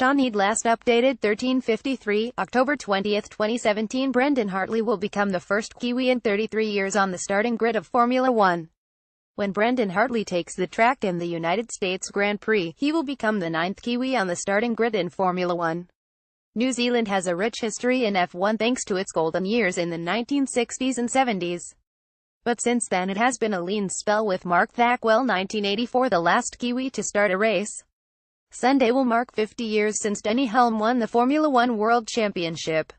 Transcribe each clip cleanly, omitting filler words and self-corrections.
SHAUN EADE Last updated 13:53, October 20, 2017. Brendon Hartley will become the first Kiwi in 33 years on the starting grid of Formula One. When Brendon Hartley takes the track in the United States Grand Prix, he will become the 9th Kiwi on the starting grid in Formula One. New Zealand has a rich history in F1 thanks to its golden years in the 1960s and 70s. But since then it has been a lean spell with Mark Thackwell, 1984, the last Kiwi to start a race. Sunday will mark 50 years since Denny Hulme won the Formula One World Championship.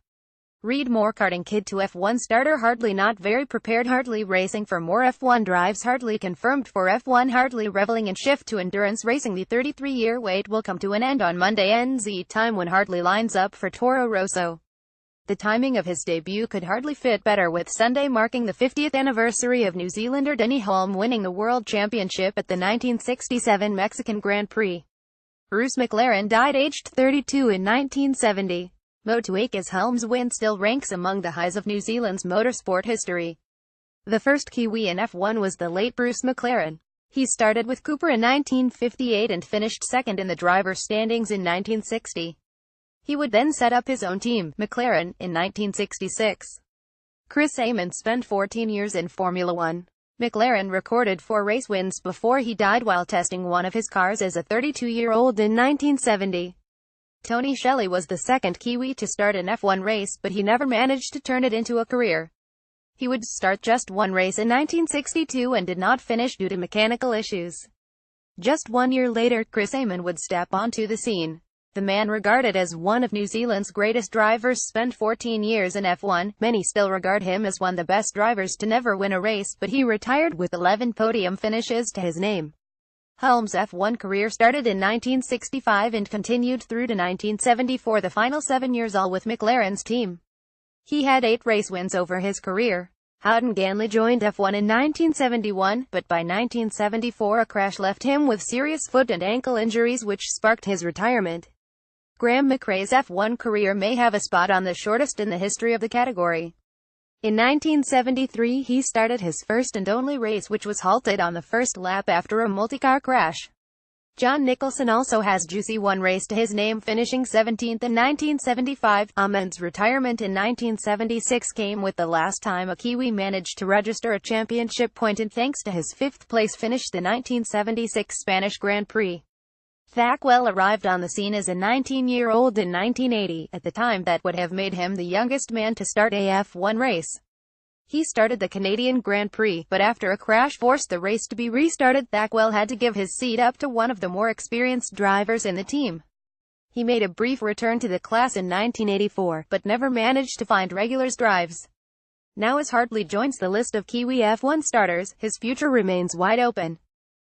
Read more. Karting kid to F1 starter Hartley not very prepared. Hartley racing for more F1 drives. Hartley confirmed for F1. Hartley reveling in shift to endurance racing. The 33-year wait will come to an end on Monday NZ time when Hartley lines up for Toro Rosso. The timing of his debut could hardly fit better, with Sunday marking the 50th anniversary of New Zealander Denny Hulme winning the World Championship at the 1967 Mexican Grand Prix. Bruce McLaren died aged 32 in 1970. Moto2 as Hulme's win still ranks among the highs of New Zealand's motorsport history. The first Kiwi in F1 was the late Bruce McLaren. He started with Cooper in 1958 and finished second in the driver's standings in 1960. He would then set up his own team, McLaren, in 1966. Chris Amon spent 14 years in Formula One. McLaren recorded 4 race wins before he died while testing one of his cars as a 32-year-old in 1970. Tony Shelley was the second Kiwi to start an F1 race, but he never managed to turn it into a career. He would start just one race in 1962 and did not finish due to mechanical issues. Just 1 year later, Chris Amon would step onto the scene. The man regarded as one of New Zealand's greatest drivers spent 14 years in F1. Many still regard him as one of the best drivers to never win a race, but he retired with 11 podium finishes to his name. Hulme's F1 career started in 1965 and continued through to 1974, the final 7 years all with McLaren's team. He had 8 race wins over his career. Howden Ganley joined F1 in 1971, but by 1974 a crash left him with serious foot and ankle injuries which sparked his retirement. Graham McRae's F1 career may have a spot on the shortest in the history of the category. In 1973 he started his first and only race, which was halted on the first lap after a multi-car crash. John Nicholson also has juicy one race to his name, finishing 17th in 1975. Amon's retirement in 1976 came with the last time a Kiwi managed to register a championship point, and thanks to his 5th place finish the 1976 Spanish Grand Prix. Thackwell arrived on the scene as a 19-year-old in 1980, at the time that would have made him the youngest man to start a F1 race. He started the Canadian Grand Prix, but after a crash forced the race to be restarted. Thackwell had to give his seat up to one of the more experienced drivers in the team. He made a brief return to the class in 1984, but never managed to find regular drives. Now as Hartley joins the list of Kiwi F1 starters, his future remains wide open.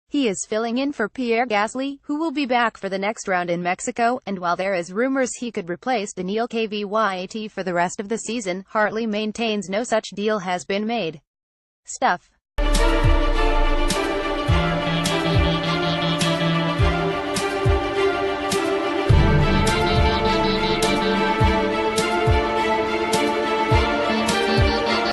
He is filling in for Pierre Gasly, who will be back for the next round in Mexico, and while there is rumors he could replace Daniil Kvyat for the rest of the season, Hartley maintains no such deal has been made. Stuff.